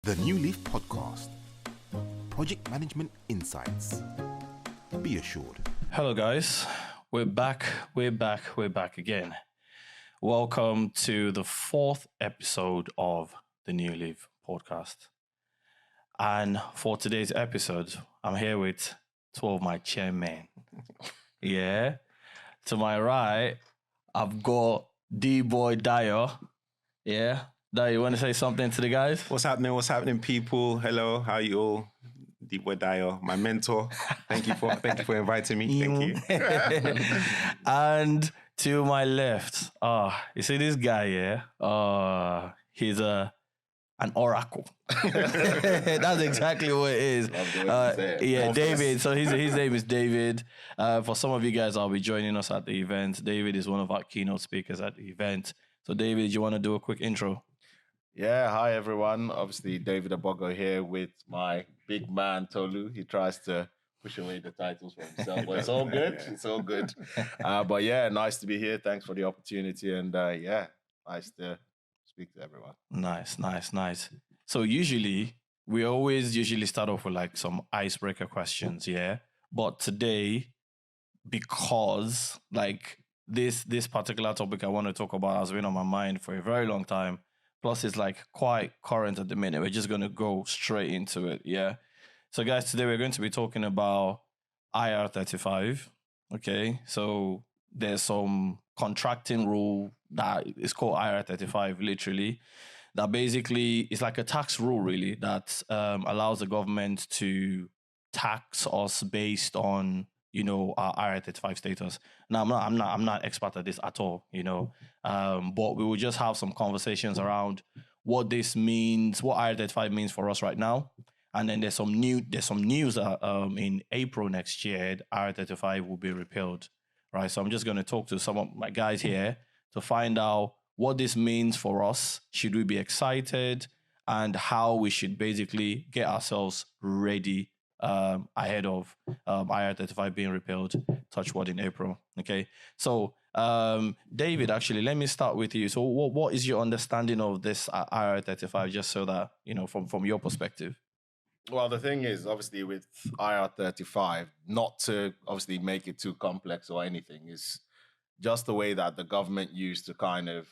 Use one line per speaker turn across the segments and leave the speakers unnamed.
The Newleaf Podcast. Project Management Insights. Be assured.
Hello, guys. We're back again. Welcome to the fourth episode of the Newleaf Podcast. And for today's episode, I'm here with two of my chairmen. Yeah. To my right, I've got D-Boy Dayo. Yeah. Dayo, you want to say something to the guys?
What's happening, people? Hello, how you all? Deep Boy Dayo, my mentor. Thank you for inviting me. Thank you.
And to my left, you see this guy here? He's an oracle. That's exactly what it is. David. So his name is David. For some of you guys, I'll be joining us at the event. David is one of our keynote speakers at the event. So David, you want to do a quick intro?
Yeah, hi everyone. Obviously, David Abogo here with my big man Tolu. He tries to push away the titles for himself, but it's all good. It's all good. But yeah, nice to be here. Thanks for the opportunity, and nice to speak to everyone.
Nice. So we always start off with like some icebreaker questions, yeah. But today, because like this particular topic I want to talk about has been on my mind for a very long time. Plus, it's like quite current at the minute. We're just going to go straight into it, yeah? So, guys, today we're going to be talking about IR35, okay? So, there's some contracting rule that is called IR35, literally, that basically is like a tax rule, really, that allows the government to tax us based on, our IR35 status. Now, I'm not expert at this at all, but we will just have some conversations around what this means, what IR35 means for us right now. And then there's some news that in April next year, IR35 will be repealed, right? So I'm just going to talk to some of my guys here to find out what this means for us. Should we be excited? And how we should basically get ourselves ready ahead of IR35 being repealed, touch wood, in April. Okay, so David, actually, let me start with you. So what is your understanding of this IR35, just so that, from your perspective?
Well, the thing is, obviously, with IR35, not to obviously make it too complex or anything, is just the way that the government used to kind of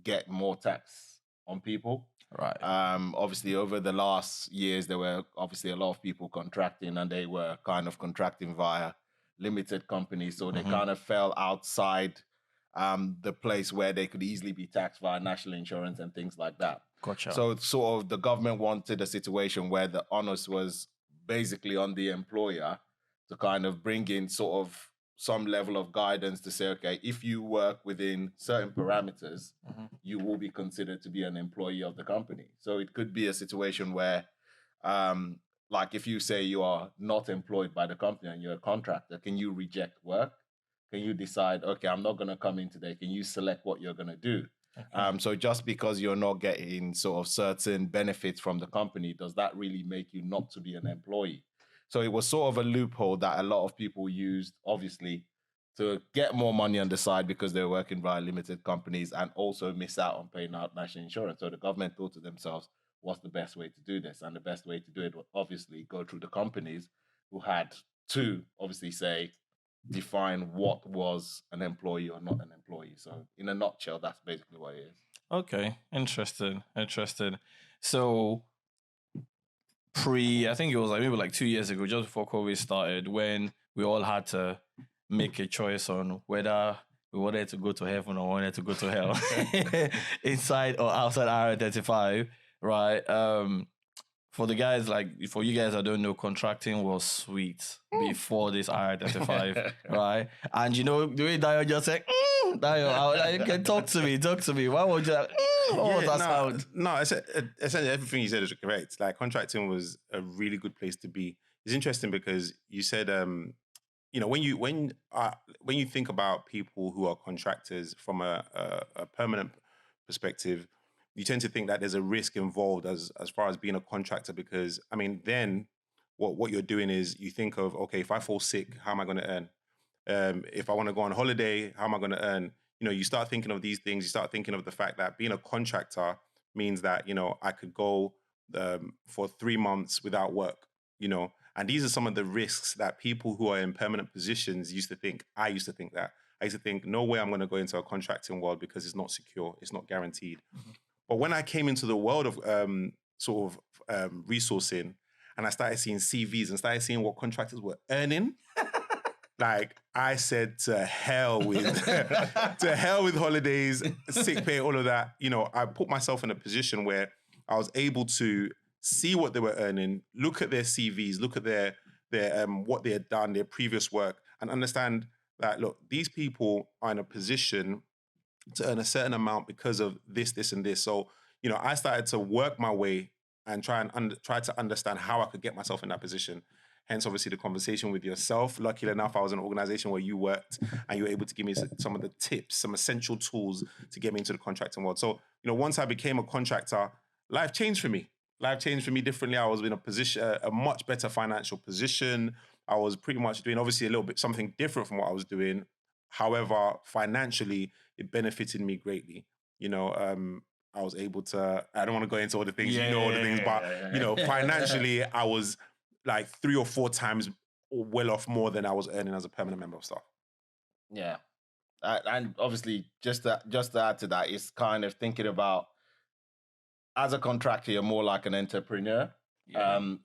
get more tax on people.
Right.
Obviously, over the last years, there were obviously a lot of people contracting, and they were kind of contracting via limited companies. So they kind of fell outside the place where they could easily be taxed via national insurance and things like that.
Gotcha.
So sort of the government wanted a situation where the onus was basically on the employer to kind of bring in sort of some level of guidance to say, okay, if you work within certain parameters, you will be considered to be an employee of the company. So it could be a situation where, like if you say you are not employed by the company and you're a contractor, can you reject work? Can you decide, okay, I'm not going to come in today. Can you select what you're going to do? Okay. So just because you're not getting sort of certain benefits from the company, does that really make you not to be an employee? So it was sort of a loophole that a lot of people used, obviously, to get more money on the side because they were working via limited companies and also miss out on paying out national insurance. So the government thought to themselves, what's the best way to do this? And the best way to do it would obviously go through the companies who had to obviously define what was an employee or not an employee. So in a nutshell, that's basically what it is.
Okay, interesting. So I think it was maybe 2 years ago, just before COVID started, when we all had to make a choice on whether we wanted to go to heaven or wanted to go to hell, inside or outside IR35, right? For the guys, for you guys that don't know, contracting was sweet before this IR35, right? And the way Dayo just said, Dayo, you can talk to me. Why would you what was that sound?
No, essentially everything you said is correct. Like, contracting was a really good place to be. It's interesting because you said, when you think about people who are contractors from a permanent perspective, you tend to think that there's a risk involved as far as being a contractor, because then what you're doing is you think of, okay, if I fall sick, how am I going to earn? If I want to go on holiday, how am I going to earn? You start thinking of these things. You start thinking of the fact that being a contractor means that, I could go for 3 months without work, you know. And these are some of the risks that people who are in permanent positions used to think. I used to think that. I used to think, no way I'm going to go into a contracting world because it's not secure, it's not guaranteed. But when I came into the world of resourcing, and I started seeing CVs and started seeing what contractors were earning, like I said, to hell with to hell with holidays, sick pay, all of that. You know, I put myself in a position where I was able to see what they were earning, look at their CVs, look at their what they had done, their previous work, and understand that, look, these people are in a position to earn a certain amount because of this, this, and this. So, you know, I started to work my way and try to understand how I could get myself in that position. Hence, obviously, the conversation with yourself. Luckily enough, I was in an organization where you worked and you were able to give me some of the tips, some essential tools to get me into the contracting world. So, you know, once I became a contractor, life changed for me. Life changed for me differently. I was in a position, a much better financial position. I was pretty much doing, obviously, a little bit something different from what I was doing. However, financially, it benefited me greatly. You know, I was able to, I don't want to go into all the things, you know, all the things, but, you know, financially, I was like 3 or 4 times well off more than I was earning as a permanent member of staff.
Yeah. And obviously, just to add to that, it's kind of thinking about, as a contractor, you're more like an entrepreneur.
Yeah.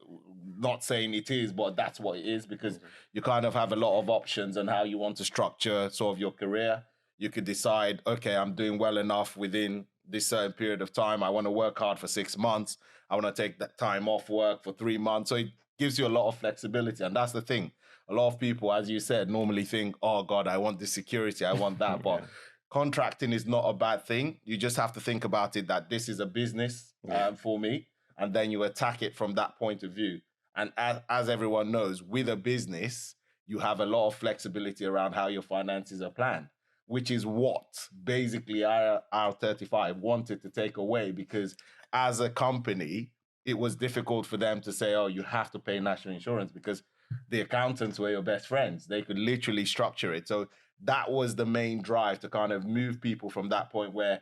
Not saying it is, but that's what it is, because you kind of have a lot of options on how you want to structure sort of your career. You could decide, okay, I'm doing well enough within this certain period of time. I want to work hard for 6 months. I want to take that time off work for 3 months. So it gives you a lot of flexibility. And that's the thing. A lot of people, as you said, normally think, oh God, I want this security, I want that. But contracting is not a bad thing. You just have to think about it that this is a business for me. And then you attack it from that point of view. And as everyone knows, with a business, you have a lot of flexibility around how your finances are planned, which is what basically IR35 wanted to take away, because as a company, it was difficult for them to say, oh, you have to pay national insurance, because the accountants were your best friends. They could literally structure it. So that was the main drive, to kind of move people from that point where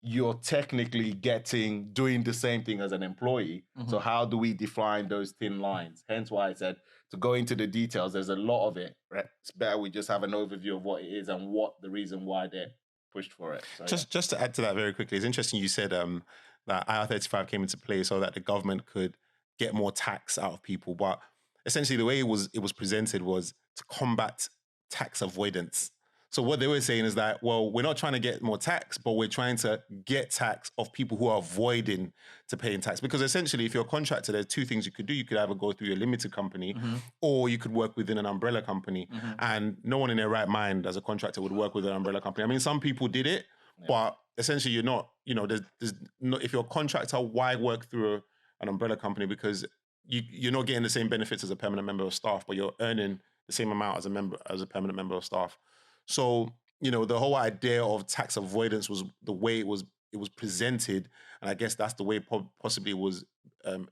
you're technically doing the same thing as an employee.
Mhm.
So how do we define those thin lines? Hence why I said, to go into the details, there's a lot of it. Right? It's better we just have an overview of what it is and what the reason why they pushed for it. So,
Just to add to that very quickly, it's interesting you said that IR35 came into play so that the government could get more tax out of people. But essentially, the way it was presented was to combat tax avoidance. So what they were saying is that, well, we're not trying to get more tax, but we're trying to get tax of people who are avoiding to paying tax. Because essentially, if you're a contractor, there's 2 things you could do. You could either go through a limited company, or you could work within an umbrella company. And no one in their right mind as a contractor would work with an umbrella company. I mean, some people did it, but essentially you're not, you know, there's no, if you're a contractor, why work through an umbrella company? Because you're not getting the same benefits as a permanent member of staff, but you're earning the same amount as a permanent member of staff. So, you know, the whole idea of tax avoidance was the way it was presented, and I guess that's the way possibly it was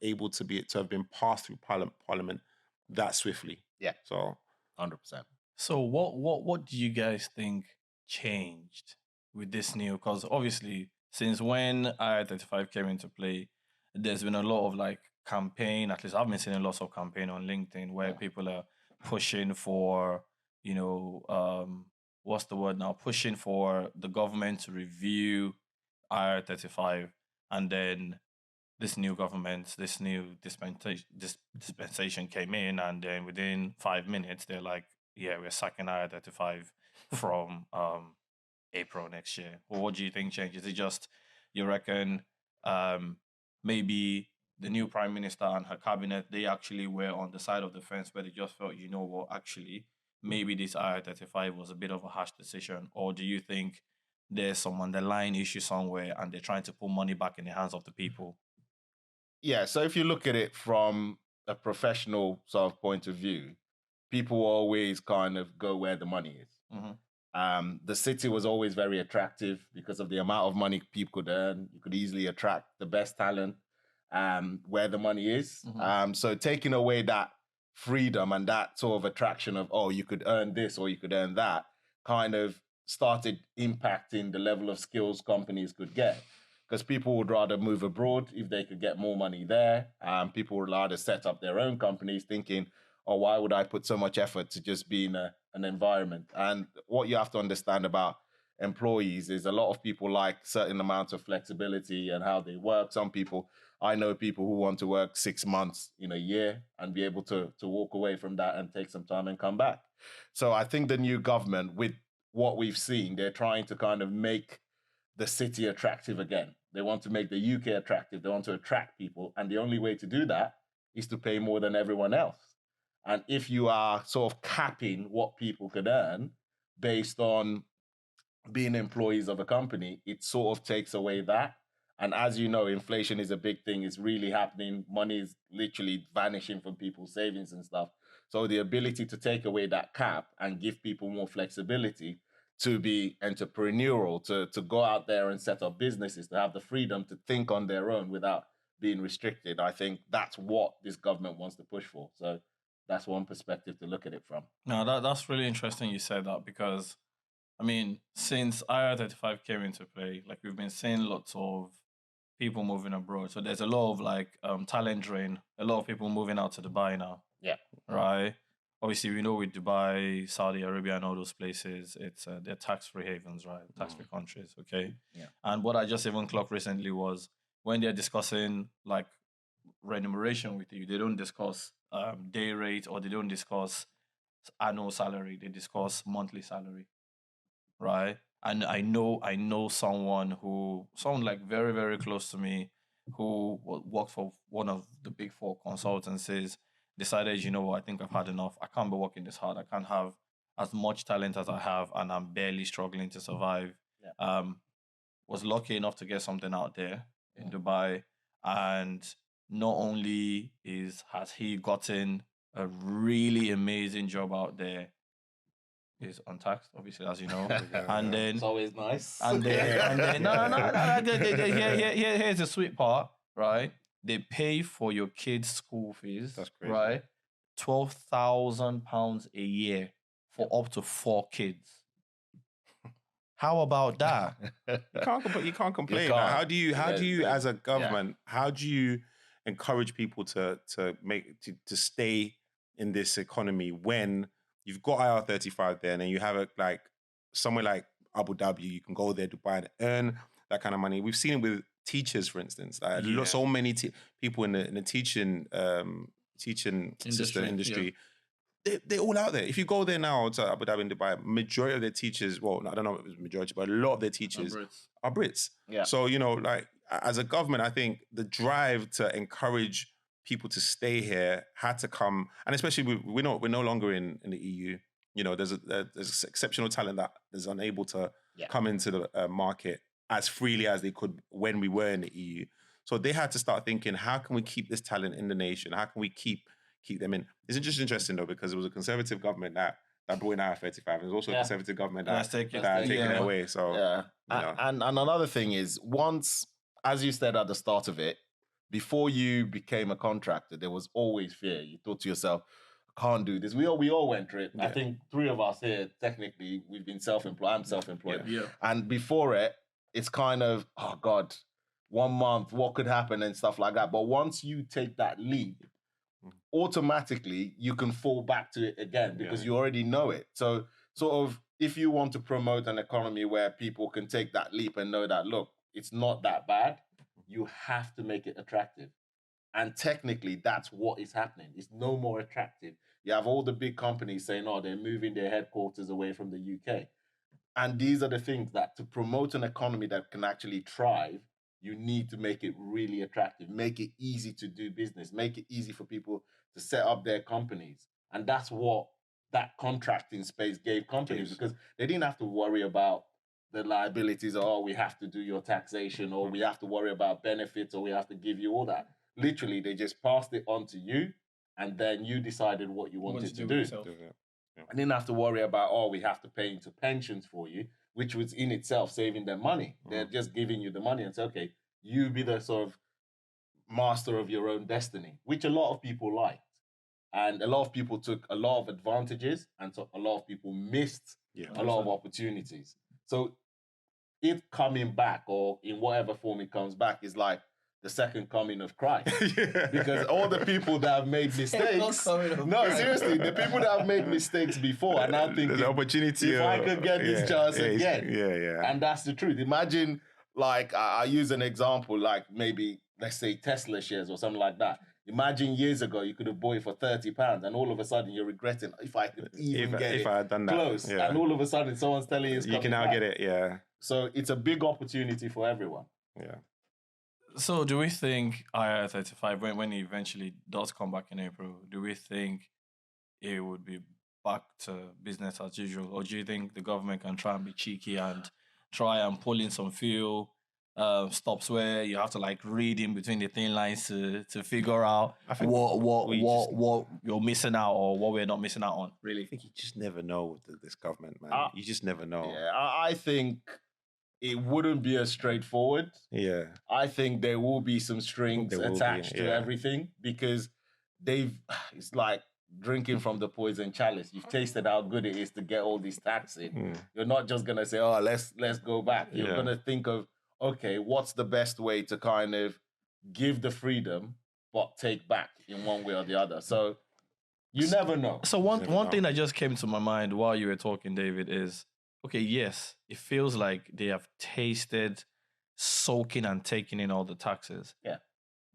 able to have been passed through Parliament that swiftly.
Yeah.
So
100%.
So what do you guys think changed with this new? Because obviously, since when IR35 came into play, there's been a lot of like campaign. At least I've been seeing lots of campaign on LinkedIn where people are pushing for, you know, what's the word now? Pushing for the government to review IR35, and then this new government, this new dispensation came in, and then within 5 minutes, they're like, yeah, we're sacking IR35 from April next year. Well, what do you think changed? Is it just, you reckon, maybe the new prime minister and her cabinet, they actually were on the side of the fence where they just felt, you know what, actually, maybe this IR35 was a bit of a harsh decision? Or do you think there's some underlying issue somewhere and they're trying to put money back in the hands of the people?
Yeah, so if you look at it from a professional sort of point of view, people always kind of go where the money is. The city was always very attractive because of the amount of money people could earn. You could easily attract the best talent where the money is. So taking away that freedom and that sort of attraction of, oh, you could earn this or you could earn that, kind of started impacting the level of skills companies could get. because people would rather move abroad if they could get more money there. People would rather set up their own companies thinking, oh, why would I put so much effort to just be in an environment? And what you have to understand about employees is a lot of people like certain amounts of flexibility and how they work. I know people who want to work 6 months in a year and be able to walk away from that and take some time and come back. So I think the new government, with what we've seen, they're trying to kind of make the city attractive again. They want to make the UK attractive. They want to attract people. And the only way to do that is to pay more than everyone else. And if you are sort of capping what people could earn based on being employees of a company, it sort of takes away that. And as you know, inflation is a big thing. It's really happening. Money is literally vanishing from people's savings and stuff. So the ability to take away that cap and give people more flexibility to be entrepreneurial, to go out there and set up businesses, to have the freedom to think on their own without being restricted. I think that's what this government wants to push for. So that's one perspective to look at it from.
No, that's really interesting you said that, because I mean, since IR35 came into play, like we've been seeing lots of people moving abroad. So there's a lot of like talent drain, a lot of people moving out to Dubai now.
Yeah.
Right. Obviously, we know with Dubai, Saudi Arabia, and all those places, it's they're tax-free havens, right? Tax-free countries. Okay.
Yeah.
And what I just even clocked recently was when they're discussing like remuneration with you, they don't discuss day rate, or they don't discuss annual salary. They discuss monthly salary, right? And I know someone like very, very close to me, who worked for one of the big four consultancies, decided, you know what, I think I've had enough. I can't be working this hard. I can't have as much talent as I have, and I'm barely struggling to survive.
Yeah.
Was lucky enough to get something out there in Dubai, and not only has he gotten a really amazing job out there, is untaxed, obviously, as you know. And then
It's always nice.
and then no. Here's the sweet part, right? They pay for your kids' school fees.
That's crazy.
Right? £12,000 a year for up to 4 kids. How about that?
You can't complain.
can't.
How do you as a government, how do you encourage people to stay in this economy when you've got IR35 there, and then you have it like somewhere like Abu Dhabi, you can go there, Dubai, and earn that kind of money. We've seen it with teachers, for instance. So many people in the teaching industry. They're all out there. If you go there now to Abu Dhabi and Dubai, majority of their teachers, well, I don't know if it was majority, but a lot of their teachers are Brits.
Yeah.
So, like as a government, I think the drive to encourage people to stay here had to come, and especially we're no longer in the EU. There's exceptional talent that is unable to come into the market as freely as they could when we were in the EU. So they had to start thinking, how can we keep this talent in the nation? How can we keep them in? It's just interesting though, because it was a conservative government that brought in IR35. It was also a conservative government that taken it away. So
and another thing is, once, as you said at the start of it, before you became a contractor, there was always fear. You thought to yourself, I can't do this. We all went through it. Yeah. I think 3 of us here, technically, we've been self-employed. I'm self-employed. Yeah. And before it, it's kind of, oh God, 1 month, what could happen and stuff like that. But once you take that leap, automatically you can fall back to it again because you already know it. So sort of, if you want to promote an economy where people can take that leap and know that, look, it's not that bad, you have to make it attractive. And technically, that's what is happening. It's no more attractive. You have all the big companies saying, oh, they're moving their headquarters away from the UK. And these are the things that, to promote an economy that can actually thrive, you need to make it really attractive, make it easy to do business, make it easy for people to set up their companies. And that's what that contracting space gave companies, because they didn't have to worry about the liabilities, or, oh, we have to do your taxation, or we have to worry about benefits, or we have to give you all that. Literally, they just passed it on to you, and then you decided what you wanted to do. I didn't have to worry about, oh, we have to pay into pensions for you, which was in itself saving them money. They're just giving you the money and say, okay, you be the sort of master of your own destiny, which a lot of people liked. And a lot of people took a lot of advantages, and so a lot of people missed a lot of opportunities. So it coming back, or in whatever form it comes back, is like the second coming of Christ. Because all the people that have made mistakes, seriously, the people that have made mistakes before are now thinking,
the opportunity
if I could get this chance again.
Yeah.
And that's the truth. Imagine, like, I use an example, like maybe, let's say Tesla shares or something like that. Imagine years ago, you could have bought it for £30 and all of a sudden you're regretting, if I could even get it
I had done that,
close. Yeah. And all of a sudden someone's telling you it's
you can now
back.
get it, yeah.
So it's a big opportunity for everyone.
Yeah.
So do we think IR35, when it eventually does come back in April, do we think it would be back to business as usual? Or do you think the government can try and be cheeky and try and pull in some few stops where you have to like read in between the thin lines to figure out what you're missing out or what we're not missing out on, really?
I think you just never know with this government, man. You just never know.
Yeah, I think it wouldn't be as straightforward.
Yeah.
I think there will be some strings attached to everything, because it's like drinking from the poison chalice. You've tasted how good it is to get all these tax in. You're not just going to say, oh, let's go back. You're going to think of, okay, what's the best way to kind of give the freedom but take back in one way or the other? So you never know.
So one thing that just came to my mind while you were talking, David, is, okay, yes, it feels like they have tasted soaking and taking in all the taxes.
Yeah.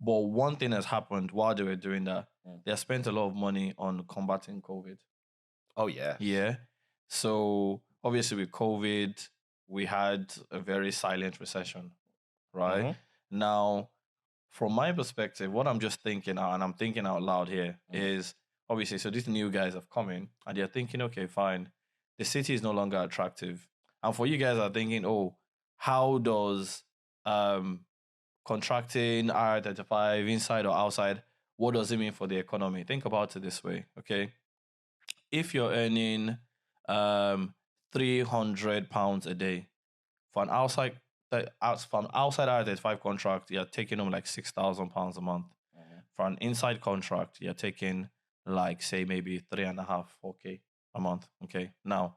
But one thing has happened while they were doing that. They have spent a lot of money on combating COVID.
Oh, yeah.
Yeah. So obviously with COVID, we had a very silent recession, right? Now, from my perspective, what I'm just thinking, and I'm thinking out loud here, is obviously, so these new guys have come in and they're thinking, okay, fine, the city is no longer attractive. And for you guys are thinking, oh, how does contracting IR35 inside or outside, what does it mean for the economy? Think about it this way, okay? If you're earning £300 a day for an outside IR35 contract, you're taking home like £6,000 a month. For an inside contract, you're taking like, say, maybe 3.5, 4K a month. Okay. Now,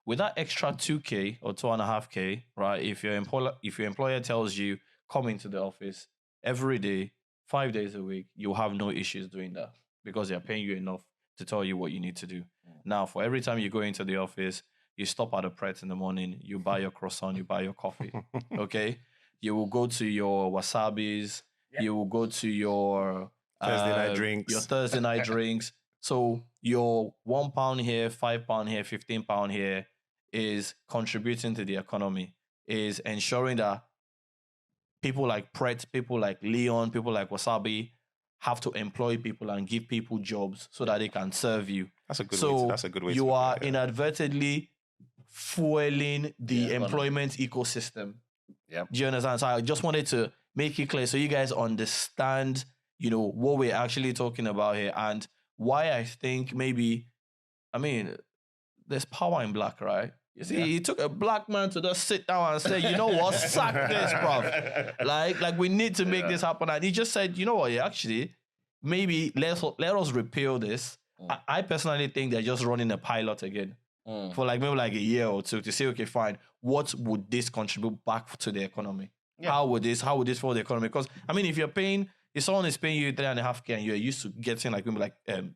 with that extra 2K or 2.5K, right? If your employer tells you come into the office every day, 5 days a week, you'll have no issues doing that because they're paying you enough to tell you what you need to do. Now, for every time you go into the office, you stop at a Pret in the morning, you buy your croissant, you buy your coffee. Okay. You will go to your wasabis, you will go to your
Thursday night drinks.
Your Thursday night drinks. So your £1 here, £5 here, £15 here is contributing to the economy, is ensuring that people like Pret, people like Leon, people like Wasabi have to employ people and give people jobs so that they can serve you.
That's a good
so
way. That's a good way.
You are inadvertently fueling the employment ecosystem.
Yep.
Do you understand? So I just wanted to make it clear so you guys understand, what we're actually talking about here and why I think maybe, there's power in black, right? You see, it took a black man to just sit down and say, you know what, sack this, bruv. Like we need to make this happen. And he just said, you know what, actually, maybe let us repeal this. I personally think they're just running a pilot again for maybe a year or two to say, okay, fine, what would this contribute back to the economy? Yeah. How would this for the economy? Because if someone is paying you 3.5K and you're used to getting maybe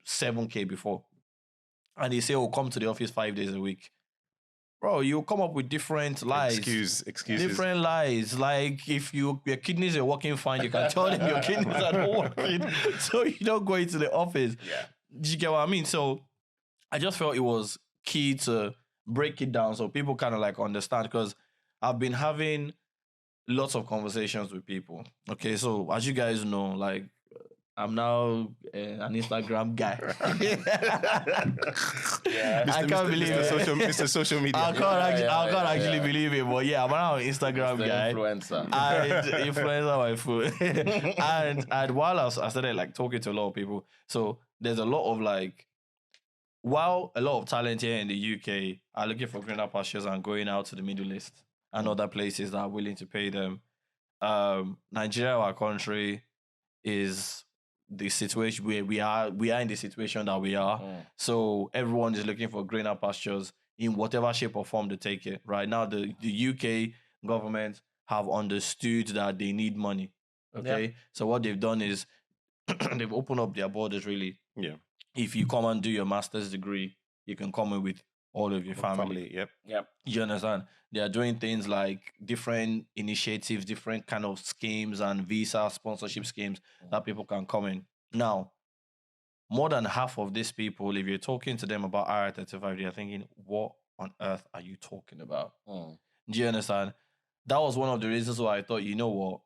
7K before, and they say, oh, come to the office 5 days a week, bro, you come up with different lies.
Excuses.
Different lies. Like if your kidneys are working fine, you can tell them your kidneys are not working, so you don't go into the office.
Yeah.
Do you get what I mean? So I just felt it was key to break it down so people kind of understand, because I've been having lots of conversations with people. Okay, so as you guys know, I'm now an Instagram guy. I can't believe it.
Mr. Social Media.
I can't actually believe it, but I'm now an Instagram guy.
Influencer.
And influencer my food. and while I started talking to a lot of people, so there's a lot of while a lot of talent here in the UK are looking for greener pastures and going out to the Middle East and other places that are willing to pay them, Nigeria, our country, is the situation where we are in the situation that we are. So everyone is looking for greener pastures in whatever shape or form to take it. Right now, the UK government have understood that they need money. Okay. So what they've done is they've opened up their borders really.
Yeah.
If you come and do your master's degree, you can come in with all of your family.
Yep.
You understand? They are doing things like different initiatives, different kind of schemes and visa sponsorship schemes that people can come in. Now, more than half of these people, if you're talking to them about IR35, they're thinking, what on earth are you talking about? Do you understand? That was one of the reasons why I thought, you know what?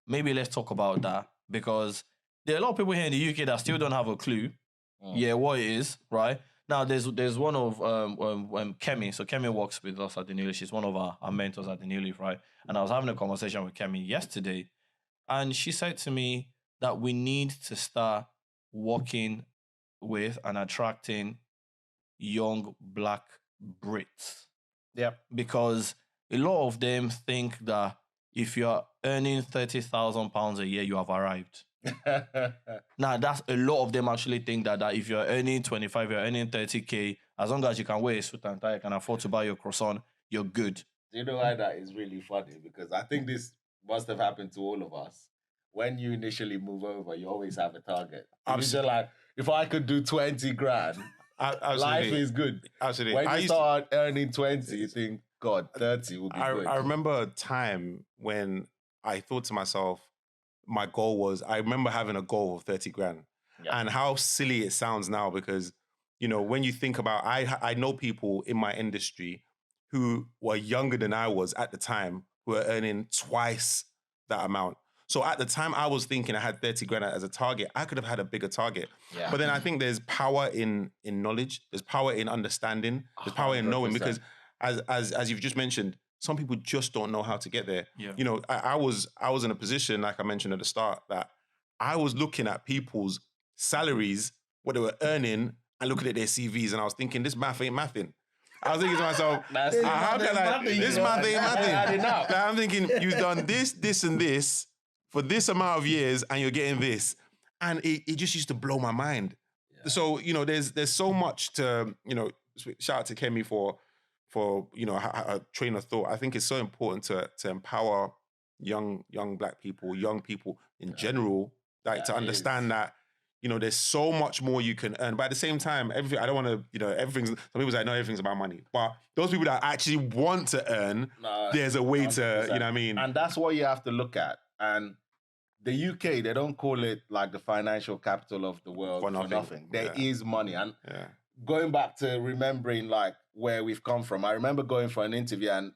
Maybe let's talk about that, because there are a lot of people here in the UK that still don't have a clue. What it is, right? Now, there's one of Kemi. So Kemi works with us at the Newleaf. She's one of our mentors at the Newleaf, right? And I was having a conversation with Kemi yesterday, and she said to me that we need to start working with and attracting young Black Brits.
Yep.
Because a lot of them think that if you're earning £30,000 a year, you have arrived. Now, that's a lot of them actually think that if you're earning 25, you're earning 30K, as long as you can wear a suit and tie, you can afford to buy your croissant, you're good.
Do you know why that is really funny? Because I think this must have happened to all of us. When you initially move over, you always have a target. You're just like, if I could do 20 grand, life is good.
Absolutely.
When you start earning 20, you think, God, 30 will be good.
I remember a time when I thought to myself, my goal was, I remember having a goal of 30 grand. And how silly it sounds now, because, you know, when you think about, I know people in my industry who were younger than I was at the time, who were earning twice that amount. So at the time I was thinking I had 30 grand as a target. I could have had a bigger target. Yeah. But then I think there's power in knowledge. There's power in understanding. There's power in knowing, because as you've just mentioned, some people just don't know how to get there. Yeah. You know, I was in a position, like I mentioned at the start, that I was looking at people's salaries, what they were earning, and looking at their CVs, and I was thinking, this math ain't mathing. I was thinking to myself, how can this math ain't mathing? Like, I'm thinking, you've done this, and this for this amount of years, and you're getting this. And it just used to blow my mind. Yeah. So, you know, there's so much to, you know, shout out to Kemi for you know, a train of thought. I think it's so important to empower young Black people, young people in general, like to understand that, you know, there's so much more you can earn. But at the same time, everything, I don't want to, you know, some people say, no, everything's about money. But those people that actually want to earn, there's a way 100%. To, you know what I mean?
And that's what you have to look at. And the UK, they don't call it like the financial capital of the world for nothing. There is money. And going back to remembering like where we've come from, I remember going for an interview, and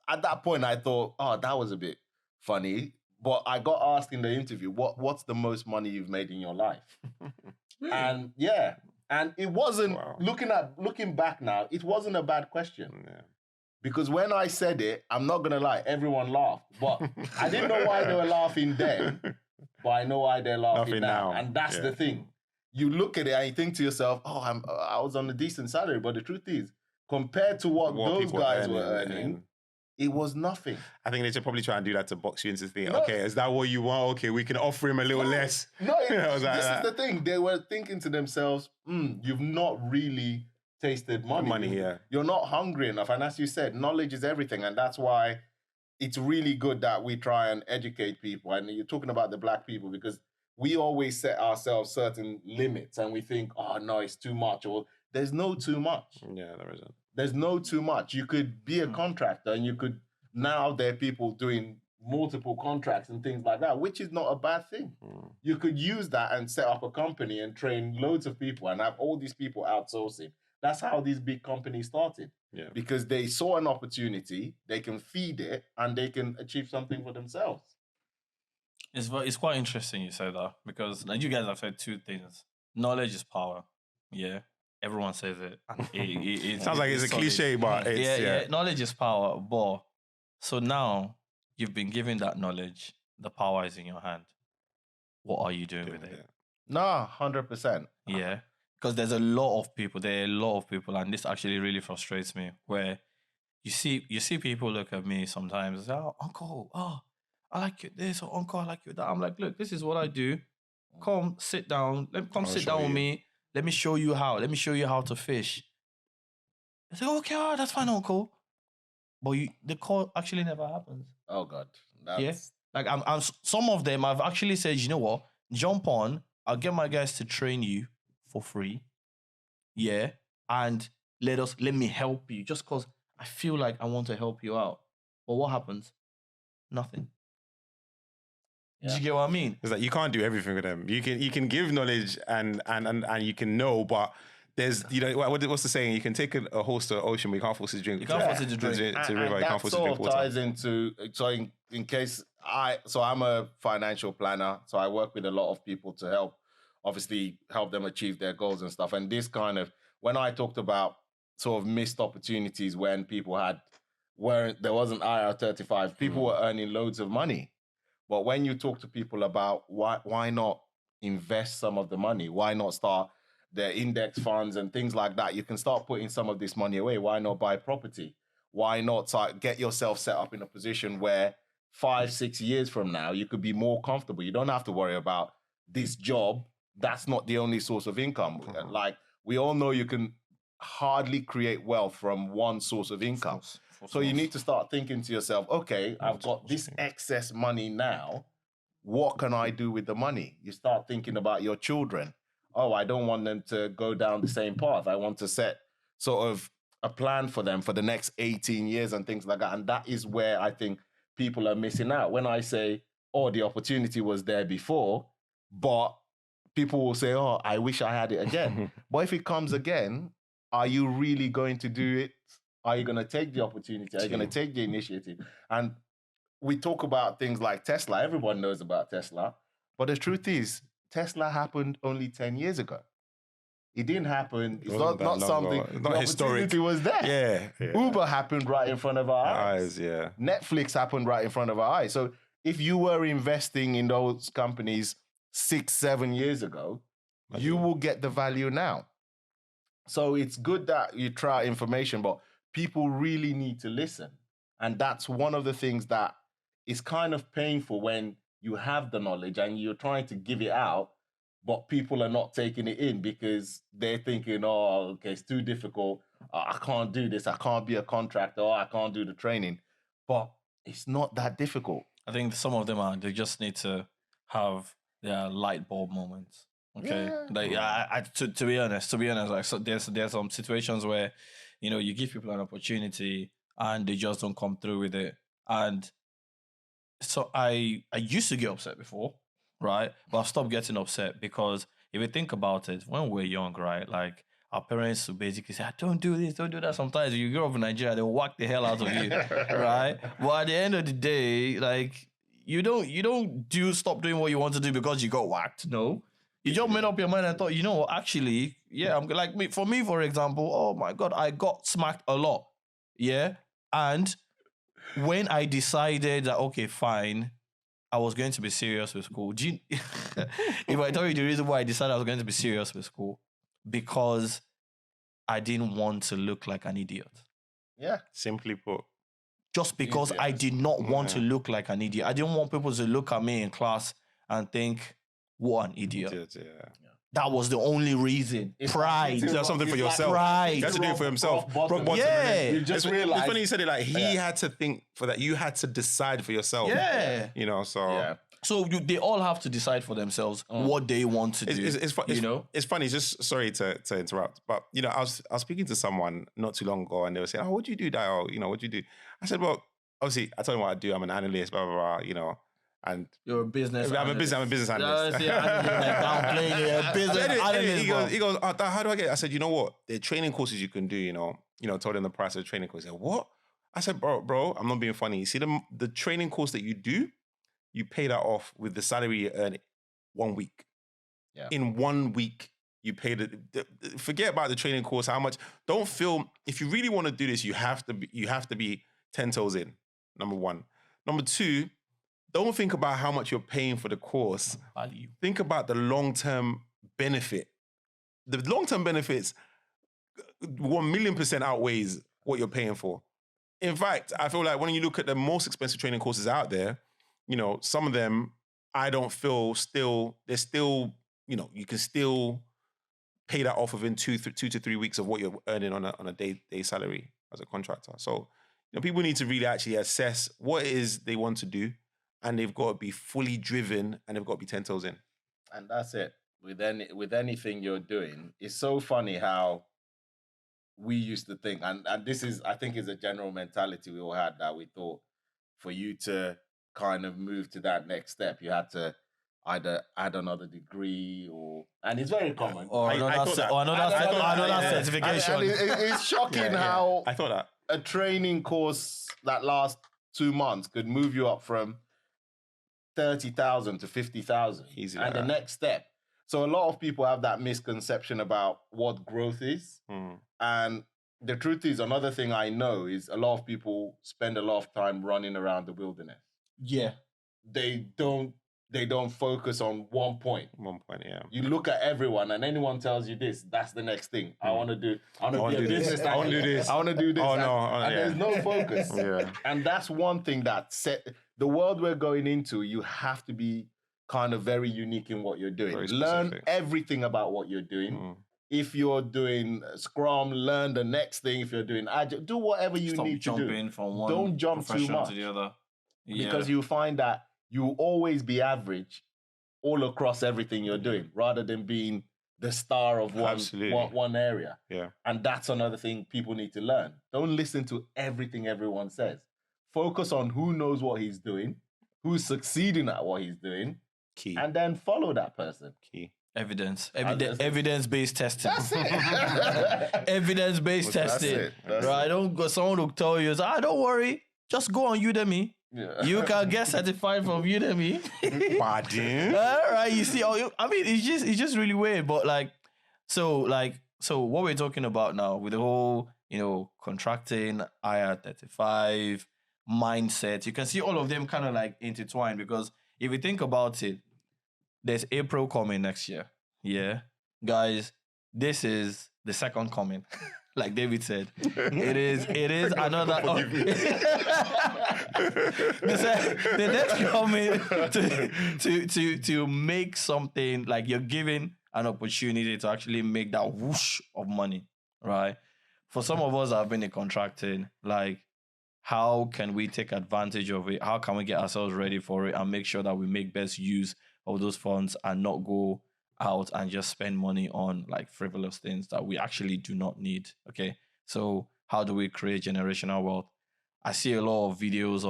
at that point I thought, oh, that was a bit funny. But I got asked in the interview, what's the most money you've made in your life? Really? And and it wasn't, looking back now, it wasn't a bad question. Yeah. Because when I said it, I'm not going to lie, everyone laughed. But I didn't know why they were laughing then, but I know why they're laughing now. And that's the thing. You look at it and you think to yourself, oh, I was on a decent salary. But the truth is, compared to what those guys were earning, it was nothing. I
think they should probably try and do that to box you into thinking, okay, is that what you want? Okay, we can offer him a little less.
No, this is the thing. They were thinking to themselves, you've not really tasted money. You're not hungry enough. And as you said, knowledge is everything. And that's why it's really good that we try and educate people. And you're talking about the Black people, because we always set ourselves certain limits and we think, oh, no, it's too much. Or there's no too much.
Yeah, there isn't.
There's no too much. You could be a contractor and you could, now there are people doing multiple contracts and things like that, which is not a bad thing. You could use that and set up a company and train loads of people and have all these people outsourcing. That's how these big companies started. Yeah. Because they saw an opportunity, they can feed it, and they can achieve something for themselves.
It's quite interesting you say that, because you guys have said two things. Knowledge is power. Yeah. Everyone says it.
It sounds like it's a cliche, but it's...
Knowledge is power. But so now you've been given that knowledge. The power is in your hand. What are you doing with it?
No, 100%.
Yeah. Because there are a lot of people, and this actually really frustrates me, where you see people look at me sometimes and say, oh, uncle, I like you this, or uncle, I like you that. I'm like, look, this is what I do. Come sit down. Sit down with me. Let me show you how. Let me show you how to fish. I say, okay, that's fine, uncle. but the call actually never happens.
Oh God.
Yeah. Like some of them I've actually said, you know what? Jump on. I'll get my guys to train you for free. Yeah. And let me help you just because I feel like I want to help you out. But what happens? Nothing. Do you get what I mean?
It's like you can't do everything with them. You can give knowledge and you can know, but there's what's the saying? You can take a horse to the ocean, but you can't force it to drink.
You can't force it to drink.
To river, you can't force it to drink water.
Ties into in case I'm a financial planner, so I work with a lot of people to help them achieve their goals and stuff. And this kind of when I talked about sort of missed opportunities when people there wasn't IR35, people were earning loads of money. But when you talk to people about why not invest some of the money, why not start their index funds and things like that, you can start putting some of this money away. Why not buy property? Why not get yourself set up in a position where 5-6 years from now, you could be more comfortable. You don't have to worry about this job. That's not the only source of income. Like we all know you can hardly create wealth from one source of income. So you need to start thinking to yourself, okay, I've got this excess money now. What can I do with the money? You start thinking about your children. Oh, I don't want them to go down the same path. I want to set sort of a plan for them for the next 18 years and things like that. And that is where I think people are missing out. When I say, oh, the opportunity was there before, but people will say, oh, I wish I had it again. But if it comes again, are you really going to do it? Are you going to take the opportunity? Are you going to take the initiative? And we talk about things like Tesla. Everyone knows about Tesla. But the truth is, Tesla happened only 10 years ago. It didn't happen. It's not something.
Not historic.
It was there.
Yeah.
Uber happened right in front of our eyes.
Yeah.
Netflix happened right in front of our eyes. So if you were investing in those companies 6-7 years ago, you will get the value now. So it's good that you try information, but people really need to listen. And that's one of the things that is kind of painful when you have the knowledge and you're trying to give it out, but people are not taking it in because they're thinking, oh, okay, it's too difficult. I can't do this. I can't be a contractor. Or I can't do the training. But it's not that difficult.
I think some of them they just need to have their light bulb moments. Okay.
Yeah.
Like to be honest, like so there's some situations where, you give people an opportunity and they just don't come through with it. And so I used to get upset before, right? But I've stopped getting upset because if you think about it, when we're young, right? Like our parents would basically say, don't do this, don't do that. Sometimes you grow up in Nigeria, they'll whack the hell out of you, right? But at the end of the day, like you don't stop doing what you want to do because you got whacked. No. You just made up your mind and thought, actually, yeah, I'm like for me, for example, oh my God, I got smacked a lot. Yeah. And when I decided that, okay, fine, I was going to be serious with school. If I tell you the reason why I decided I was going to be serious with school, because I didn't want to look like an idiot.
Yeah.
Simply put.
Just because I did not want to look like an idiot. I didn't want people to look at me in class and think, what an idiot. That was the only reason. Pride.
That's something for yourself.
Pride.
You have to do it for himself.
Yeah.
You just realize. It's funny you said it like he had to think for that. You had to decide for yourself.
Yeah.
So. Yeah.
So they all have to decide for themselves what they want to do.
It's funny. Just sorry to interrupt, but I was speaking to someone not too long ago, and they were saying, "Oh, what do you do, Dayo? What do you do?" I said, "Well, obviously, I told them what I do. I'm an analyst, blah blah blah. And
you're a business. I'm a business
analyst.
Business analyst.
He goes, oh, how do I get it? I said, you know what? There are training courses you can do. Told him the price of the training course. He said, what? I said, bro, I'm not being funny. You see the training course that you do, you pay that off with the salary you earn 1 week.
Yeah.
In 1 week, you pay forget about the training course. How much? Don't feel if you really want to do this, you have to be 10 toes in. Number one. Number two. Don't think about how much you're paying for the course.
Value.
Think about the long-term benefit. The long-term benefits 1,000,000% outweighs what you're paying for. In fact, I feel like when you look at the most expensive training courses out there, some of them, I don't feel they're still, you can still pay that off within 2 to 3 weeks of what you're earning on a day salary as a contractor. So people need to really actually assess what it is they want to do, and they've got to be fully driven, and they've got to be 10 toes in.
And that's it. With anything you're doing, it's so funny how we used to think, and this is, I think, is a general mentality we all had, that we thought for you to kind of move to that next step, you had to either add another degree and it's very common.
Or another certification.
And it's shocking how
I thought that
a training course that lasts 2 months could move you up from 30,000 to 50,000.
Easy
And
like
the
that.
next step. So a lot of people have that misconception about what growth is. And the truth is, another thing I know is a lot of people spend a lot of time running around the wilderness.
Yeah.
They don't focus on one point.
1 point, yeah.
You look at everyone, and anyone tells you this, that's the next thing. I want to be a business.
I want to do this.
I want to do this.
Oh, no.
And there's no focus.
Yeah.
And that's one thing that the world we're going into, you have to be kind of very unique in what you're doing.
Very
Learn
specific.
everything about what you're doing. If you're doing Scrum, learn the next thing. If you're doing Agile, do whatever you
Stop
need to do.
jumping from one
Don't jump too
profession
much.
to the other.
Because you find that you will always be average all across everything you're doing, rather than being the star of one area.
Yeah.
And that's another thing people need to learn. Don't listen to everything everyone says. Focus on who knows what he's doing, who's succeeding at what he's doing,
Key.
and then follow that person.
Key.
Evidence-based testing.
That's it.
Evidence-based testing.
That's
Right?
it.
Don't go. Someone will tell you, don't worry, just go on Udemy.
Yeah.
You can get certified from Udemy.
Pardon?
All right, you see, I mean, it's just really weird. But so what we're talking about now with the whole, contracting, IR35 mindset, you can see all of them kind of like intertwined, because if you think about it, there's April coming next year. Yeah, guys, this is the second coming. Like David said, it is another. The next coming to make something, like you're given an opportunity to actually make that whoosh of money, right? For some of us that have been in contracting, like, how can we take advantage of it? How can we get ourselves ready for it and make sure that we make best use of those funds and not go out and just spend money on like frivolous things that we actually do not need? Okay, so how do we create generational wealth? I see a lot of videos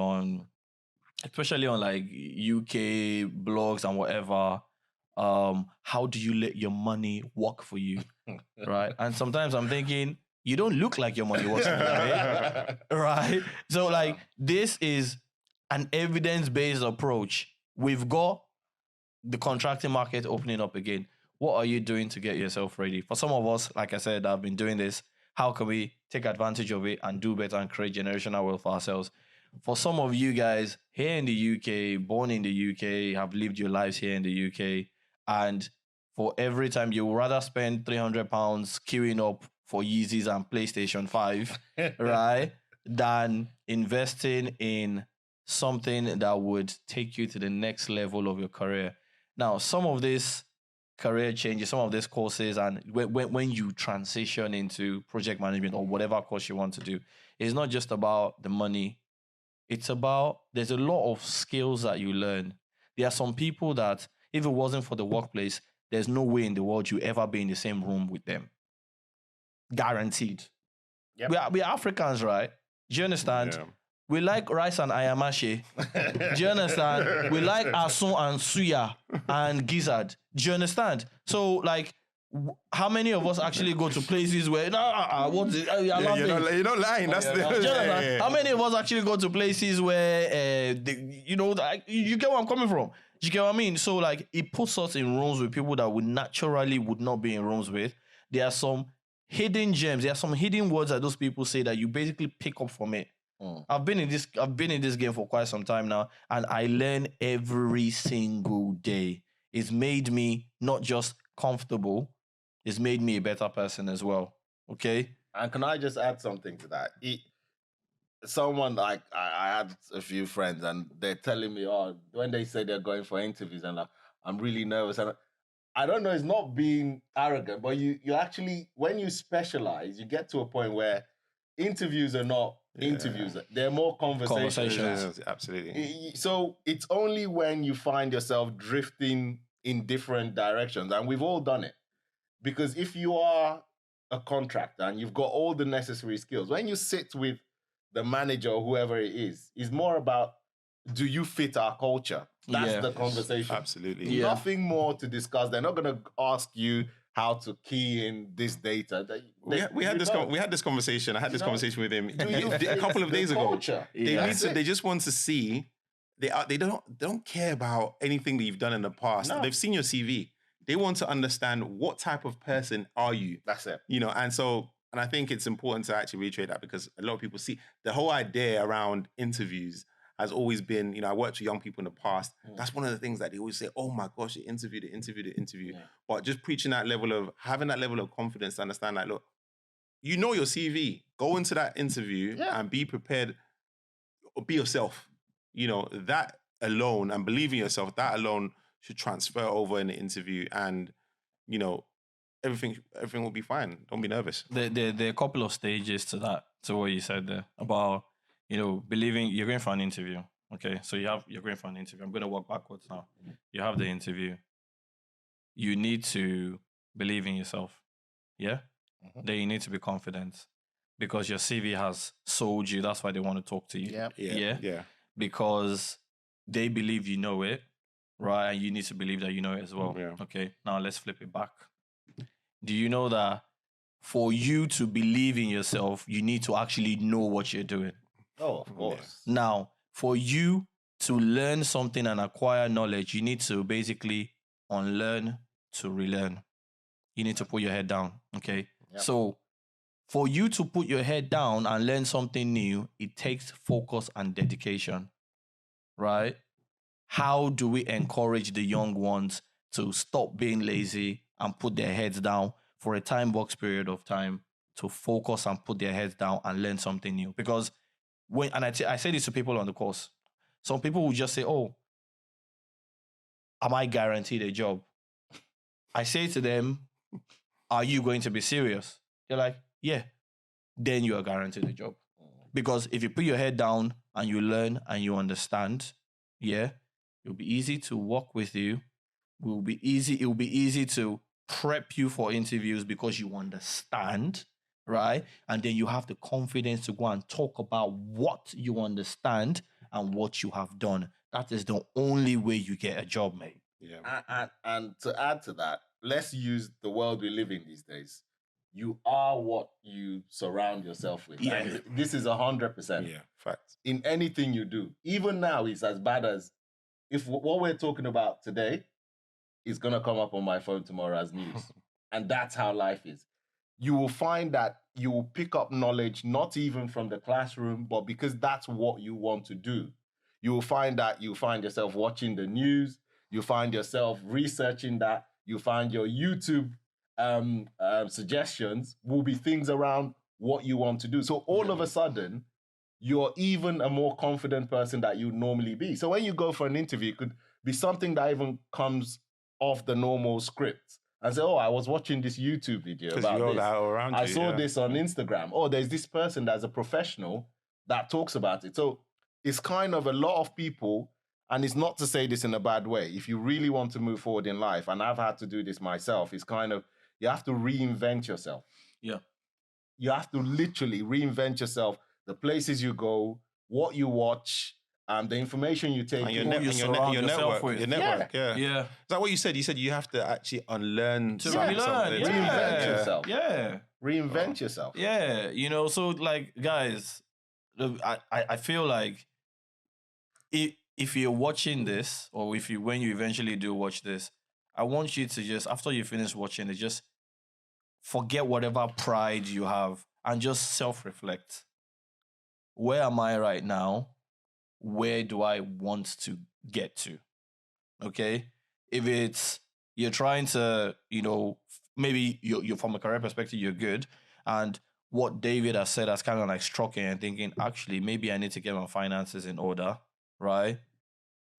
especially on like UK blogs and whatever. How do you let your money work for you, right? And sometimes I'm thinking, you don't look like your money works for you, right? Right? So like, this is an evidence-based approach. We've got the contracting market opening up again. What are you doing to get yourself ready? For some of us, like I said, I've been doing this. How can we take advantage of it and do better and create generational wealth for ourselves? For some of you guys here in the UK, born in the UK, have lived your lives here in the UK, and for every time you would rather spend £300 queuing up for Yeezys and PlayStation 5, right, than investing in something that would take you to the next level of your career. Now, some of these career changes, some of these courses, and when you transition into project management or whatever course you want to do, it's not just about the money. It's about, there's a lot of skills that you learn. There are some people that, if it wasn't for the workplace, there's no way in the world you ever be in the same room with them. Guaranteed.
Yep.
We are Africans, right? Do you understand?
Yeah.
We like rice and ayamashi. Do you understand? We like asun and suya and gizzard. Do you understand? So, like, how many of us actually go to places where what's it? You're
You're not lying. That's the.
Do you understand?
Yeah.
How many of us actually go to places where you get where I'm coming from? Do you get what I mean? So, like, it puts us in rooms with people that we naturally would not be in rooms with. There are some hidden gems. There are some hidden words that those people say that you basically pick up from it. I've been in this game for quite some time now, and I learn every single day. It's made me not just comfortable, it's made me a better person as well. Okay?
And can I just add something to that? Someone, like, I had a few friends, and they're telling me, when they say they're going for interviews, and I'm really nervous. And I don't know, it's not being arrogant, but you actually, when you specialize, you get to a point where interviews are not interviews. They're more conversations.
Conversations.
Absolutely.
So it's only when you find yourself drifting in different directions, and we've all done it. Because if you are a contractor and you've got all the necessary skills, when you sit with the manager or whoever it is, it's more about, do you fit our culture? That's the conversation.
Absolutely.
Yeah.
Nothing more to discuss. They're not going to ask you how to key in this data.
We had this conversation. I had this conversation with him a couple of days ago.
Culture.
They just want to see. They don't care about anything that you've done in the past.
No.
They've seen your CV. They want to understand what type of person are you.
That's it.
And I think it's important to actually reiterate that, because a lot of people see the whole idea around interviews has always been, I worked with young people in the past. That's one of the things that they always say, oh my gosh, they interviewed.
Yeah.
But just preaching having that level of confidence to understand that, look, you know your CV. Go into that interview and be prepared, or be yourself. That alone, and believe in yourself, that alone should transfer over in the interview, and, everything will be fine. Don't be nervous.
There are a couple of stages to that, to what you said there about, believing. You're going for an interview. Okay, so you're going for an interview. I'm going to walk backwards now. You have the interview. You need to believe in yourself. Yeah?
Mhm.
Then you need to be confident, because your CV has sold you. That's why they want to talk to you.
Yeah.
Because they believe you know it, right? And you need to believe that you know it as well.
Yeah.
Okay, now let's flip it back. Do you know that for you to believe in yourself, you need to actually know what you're doing?
Oh, of course.
Now, for you to learn something and acquire knowledge, you need to basically unlearn to relearn. You need to put your head down, okay?
Yep.
So for you to put your head down and learn something new, it takes focus and dedication, right? How do we encourage the young ones to stop being lazy and put their heads down for a time box period of time to focus and put their heads down and learn something new? Because I say this to people on the course, some people will just say, oh, am I guaranteed a job? I say to them, are you going to be serious? They're like, yeah. Then you are guaranteed a job. Because if you put your head down and you learn and you understand, it'll be easy to work with you. It will be easy to prep you for interviews because you understand, right? And then you have the confidence to go and talk about what you understand and what you have done. That is the only way you get a job, mate.
Yeah.
And to add to that, let's use the world we live in these days. You are what you surround yourself with.
Yeah.
And this is 100%.
Yeah. Fact.
In anything you do. Even now, it's as bad as if what we're talking about today is going to come up on my phone tomorrow as news. And that's how life is. You will find that you will pick up knowledge, not even from the classroom, but because that's what you want to do. You will find that you find yourself watching the news. You find yourself researching that. You find your YouTube suggestions will be things around what you want to do. So all of a sudden, you're even a more confident person that you'd normally be. So when you go for an interview, it could be something that even comes off the normal script and say, oh, I was watching this YouTube video about this. I saw this on Instagram. Oh, there's this person that's a professional that talks about it. So it's kind of a lot of people, and it's not to say this in a bad way. If you really want to move forward in life, and I've had to do this myself, it's kind of, you have to reinvent yourself.
Yeah.
You have to literally reinvent yourself, the places you go, what you watch, the information you take.
And your
surround yourself
network.
with.
Your network, yeah.
Yeah.
Is that what you said? You said you have to actually unlearn
To
something.
relearn.
Yeah.
Reinvent yourself.
Yeah.
Reinvent yourself.
Yeah. So like, guys, I feel like if you're watching this, or when you eventually do watch this, I want you to just, after you finish watching it, just forget whatever pride you have and just self-reflect. Where am I right now? Where do I want to get to? Okay? If it's, you're trying to, maybe you're from a career perspective, you're good. And what David has said has kind of like struck you and thinking, actually, maybe I need to get my finances in order, right?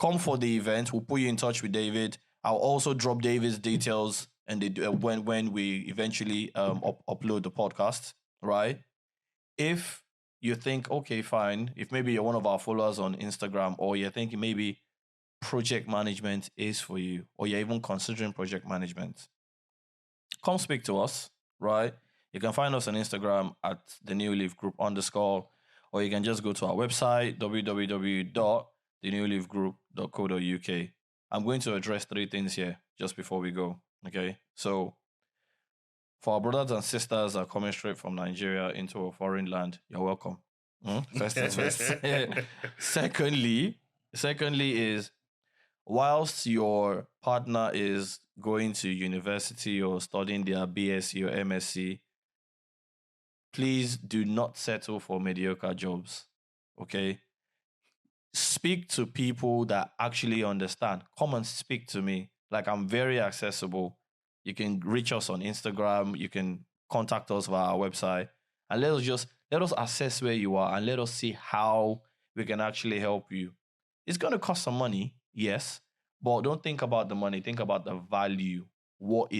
Come for the event. We'll put you in touch with David. I'll also drop David's details and when we eventually upload the podcast, right? If you think, okay, fine. If maybe you're one of our followers on Instagram, or you're thinking maybe project management is for you, or you're even considering project management, come speak to us, right? You can find us on Instagram at the Newleaf Group _, or you can just go to our website, www.thenewleafgroup.co.uk. I'm going to address three things here just before we go. Okay. So for our brothers and sisters that are coming straight from Nigeria into a foreign land, you're welcome. First things first. Secondly is, whilst your partner is going to university or studying their BSc or MSc, please do not settle for mediocre jobs. Okay? Speak to people that actually understand. Come and speak to me. Like, I'm very accessible. You can reach us on Instagram. You can contact us via our website. And let us assess where you are and let us see how we can actually help you. It's going to cost some money, yes, but don't think about the money. Think about the value, what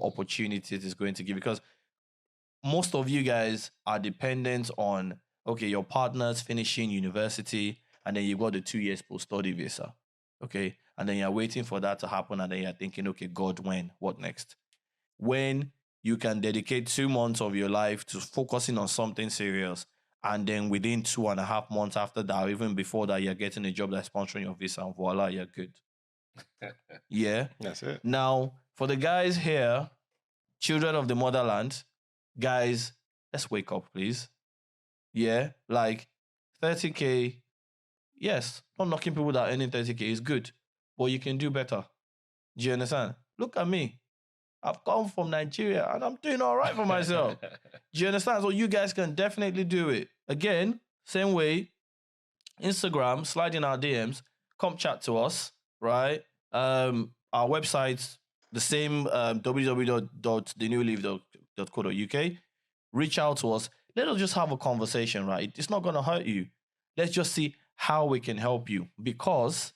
opportunities it's going to give. Because most of you guys are dependent on, okay, your partner's finishing university, and then you've got the 2 years post-study visa. Okay. And then you're waiting for that to happen, and then you're thinking, okay, God, when? What next? When you can dedicate 2 months of your life to focusing on something serious, and then within 2.5 months after that, or even before that, you're getting a job that's sponsoring your visa, and voila, you're good. Yeah.
That's it.
Now, for the guys here, children of the motherland, guys, let's wake up, please. Yeah, like 30K, yes, not knocking people that are earning 30K is good, but you can do better. Do you understand? Look at me. I've come from Nigeria and I'm doing all right for myself. Do you understand? So you guys can definitely do it. Again, same way, Instagram, slide in our DMs, come chat to us, right? Our website's the same, www.thenewleaf.co.uk. Reach out to us. Let us just have a conversation, right? It's not going to hurt you. Let's just see how we can help you, because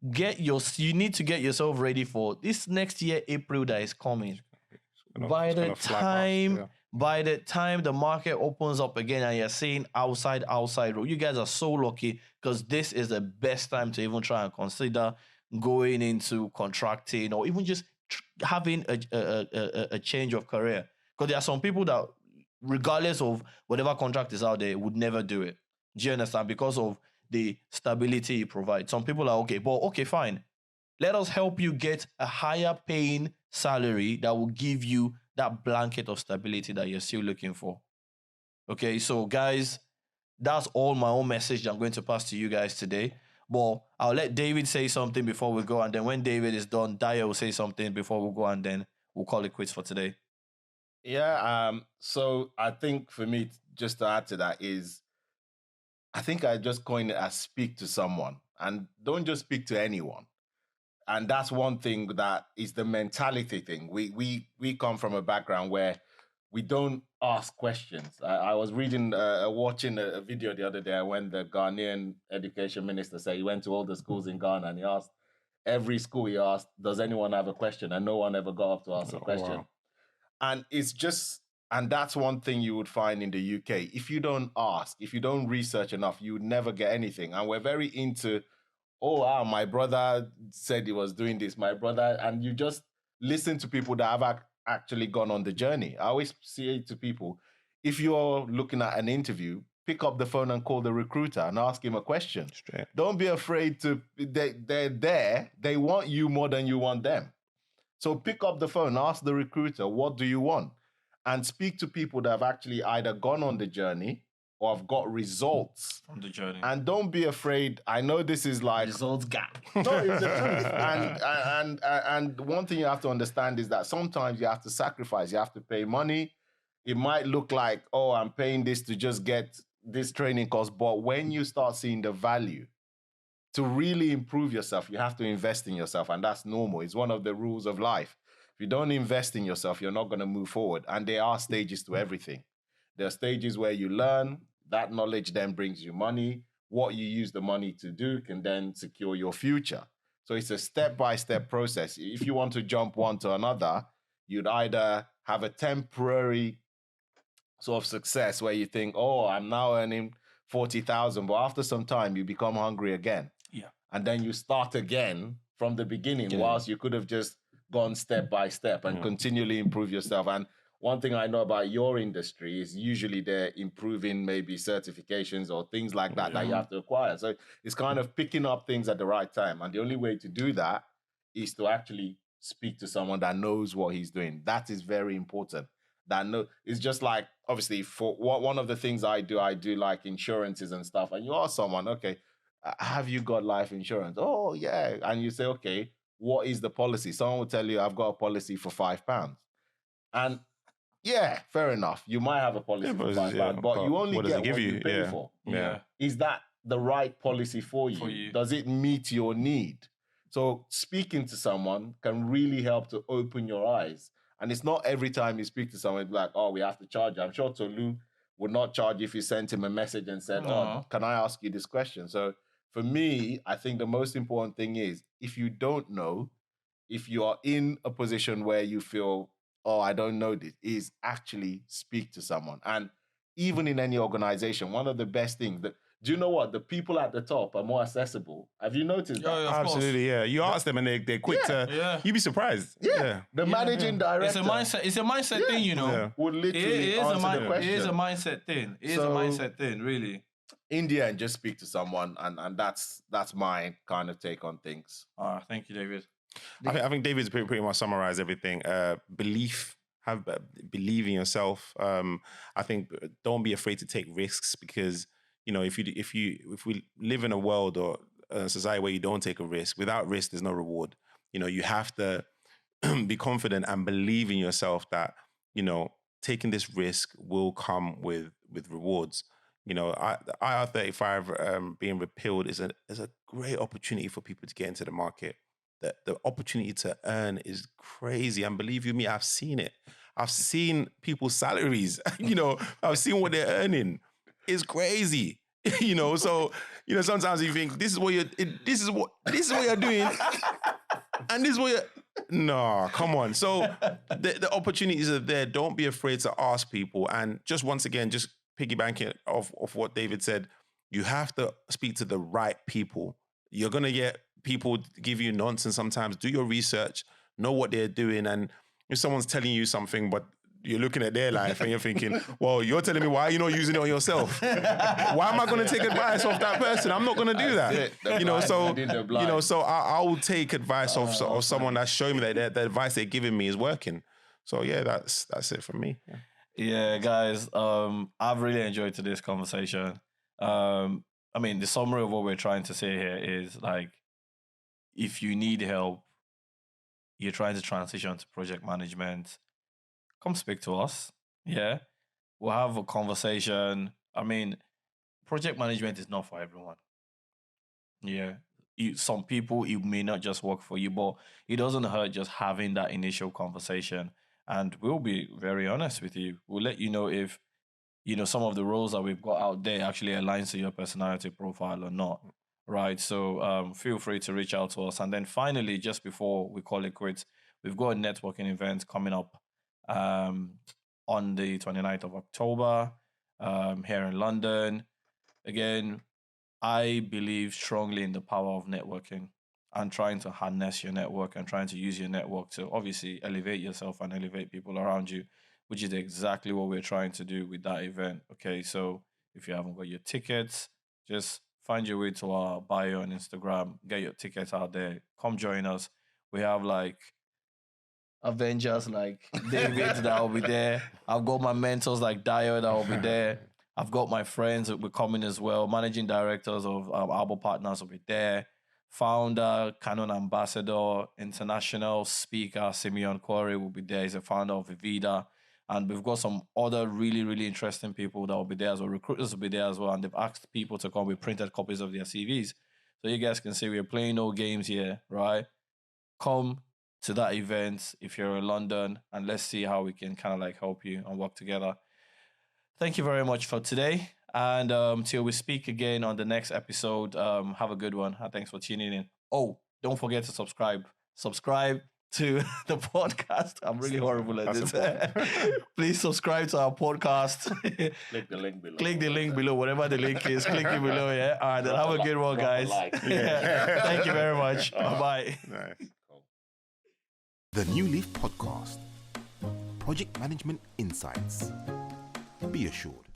you need to get yourself ready for this next year, April, that is coming. By the time the market opens up again and you're seeing outside road, you guys are so lucky, because this is the best time to even try and consider going into contracting, or even just having a change of career. Because there are some people that, regardless of whatever contract is out there, would never do it. Do you understand? Because of the stability you provide. Some people are okay, fine. Let us help you get a higher paying salary that will give you that blanket of stability that you're still looking for. Okay, so guys, that's all my own message I'm going to pass to you guys today. But I'll let David say something before we go, and then when David is done, Dayo will say something before we go, and then we'll call it quits for today.
Yeah. So I think for me, just to add to that is, I think I just coined it as speak to someone, and don't just speak to anyone. And that's one thing that is the mentality thing. We come from a background where we don't ask questions. I was watching a video the other day when the Ghanaian education minister said he went to all the schools in Ghana and he asked every school, he asked, does anyone have a question? And no one ever got up to ask a question.
Wow.
And and that's one thing you would find in the UK. If you don't ask, if you don't research enough, you would never get anything. And we're very into, my brother said he was doing this, my brother, and you just listen to people that have actually gone on the journey. I always say to people, if you're looking at an interview, pick up the phone and call the recruiter and ask him a question.
Straight.
Don't be afraid to, they're there, they want you more than you want them. So pick up the phone, ask the recruiter, what do you want? And speak to people that have actually either gone on the journey or have got results
from the journey.
And don't be afraid. I know this is like
results gap.
No, it's the truth. And one thing you have to understand is that sometimes you have to sacrifice. You have to pay money. It might look like, I'm paying this to just get this training course, but when you start seeing the value, to really improve yourself, you have to invest in yourself, and that's normal. It's one of the rules of life. If you don't invest in yourself, you're not going to move forward. And there are stages to everything. There are stages where you learn. That knowledge then brings you money. What you use the money to do can then secure your future. So it's a step-by-step process. If you want to jump one to another, you'd either have a temporary sort of success where you think, oh, I'm now earning 40,000, but after some time you become hungry again.
Yeah.
And then you start again from the beginning, whilst you could have just gone step by step and continually improve yourself. And one thing I know about your industry is usually they're improving maybe certifications or things like that that you have to acquire. So it's kind of picking up things at the right time. And the only way to do that is to actually speak to someone that knows what he's doing. That is very important. It's just like, obviously, for one of the things I do like insurances and stuff. And you ask someone, okay, have you got life insurance? Oh, yeah. And you say, okay, what is the policy? Someone will tell you, I've got a policy for £5. And yeah, fair enough. You might have a policy for £5, but you only get what you pay for.
Yeah.
Is that the right policy for you? Does it meet your need? So speaking to someone can really help to open your eyes. And it's not every time you speak to someone, it's like, oh, we have to charge you. I'm sure Tolu would not charge if you sent him a message and said, oh, can I ask you this question? So for me, I think the most important thing is, if you don't know, if you are in a position where you feel, oh, I don't know this, is actually speak to someone. And even in any organization, one of the best things that, do you know what? The people at the top are more accessible. Have you noticed that?
Absolutely, yeah. You ask them and they're quick to, you'd be surprised.
Yeah. The managing director.
It's a mindset thing, you know.
Yeah. Would literally answer the question.
It is a mindset thing. It is a mindset thing, really.
In the end, just speak to someone, and that's my kind of take on things.
Thank you, David.
I think David's pretty much summarized everything. Believe in yourself. I think don't be afraid to take risks, because you know if we live in a world or a society where you don't take a risk, without risk there's no reward. You know, you have to be confident and believe in yourself that, you know, taking this risk will come with rewards. You know, the IR35 being repealed is a great opportunity for people to get into the market. The opportunity to earn is crazy. And believe you me, I've seen it. I've seen people's salaries. You know, I've seen what they're earning. It's crazy. You know, so you know, sometimes you think this is what you're doing, and this is what no, come on. So the opportunities are there. Don't be afraid to ask people. And just once again, just piggybacking off what David said, you have to speak to the right people. You're gonna get people give you nonsense sometimes. Do your research, know what they're doing, and if someone's telling you something, but you're looking at their life and you're thinking, well, you're telling me, why are you not using it on yourself? Why am I going to take advice off that person? I'm not going to do that. You know, so I will take advice of someone that's showing me that the advice they're giving me is working. So yeah, that's it from me.
Yeah, guys, I've really enjoyed today's conversation. I mean, the summary of what we're trying to say here is, like, if you need help, you're trying to transition to project management, come speak to us. Yeah. We'll have a conversation. I mean, project management is not for everyone. Yeah. Some people, it may not just work for you, but it doesn't hurt just having that initial conversation. And we'll be very honest with you. We'll let you know if, you know, some of the roles that we've got out there actually aligns to your personality profile or not. Right. So feel free to reach out to us. And then finally, just before we call it quits, we've got a networking event coming up on the 29th of October here in London. Again, I believe strongly in the power of networking and trying to harness your network and trying to use your network to obviously elevate yourself and elevate people around you, which is exactly what we're trying to do with that event. Okay, so if you haven't got your tickets, just find your way to our bio on Instagram, get your tickets out there, come join us. We have like Avengers like David that will be there. I've got my mentors like Dayo that will be there. I've got my friends that will be coming as well. Managing directors of Album Partners will be there. Founder, Canon Ambassador, international speaker, Simeon Corey will be there. He's a founder of Vivida. And we've got some other really, really interesting people that will be there as well. Recruiters will be there as well. And they've asked people to come with printed copies of their CVs. So you guys can see we're playing no games here, right? Come to that event if you're in London, and let's see how we can kind of like help you and work together. Thank you very much for today. And till we speak again on the next episode, have a good one. And thanks for tuning in. Oh, don't forget to subscribe. Subscribe to the podcast. I'm really horrible at
That's
this. Please subscribe to our podcast.
Click the link below.
Click the link below, whatever the link is. Click it below, yeah? All right, then have a good one, guys.
Yeah.
Thank you very much. Bye-bye.
Nice.
The Newleaf Podcast. Project Management Insights. Be assured.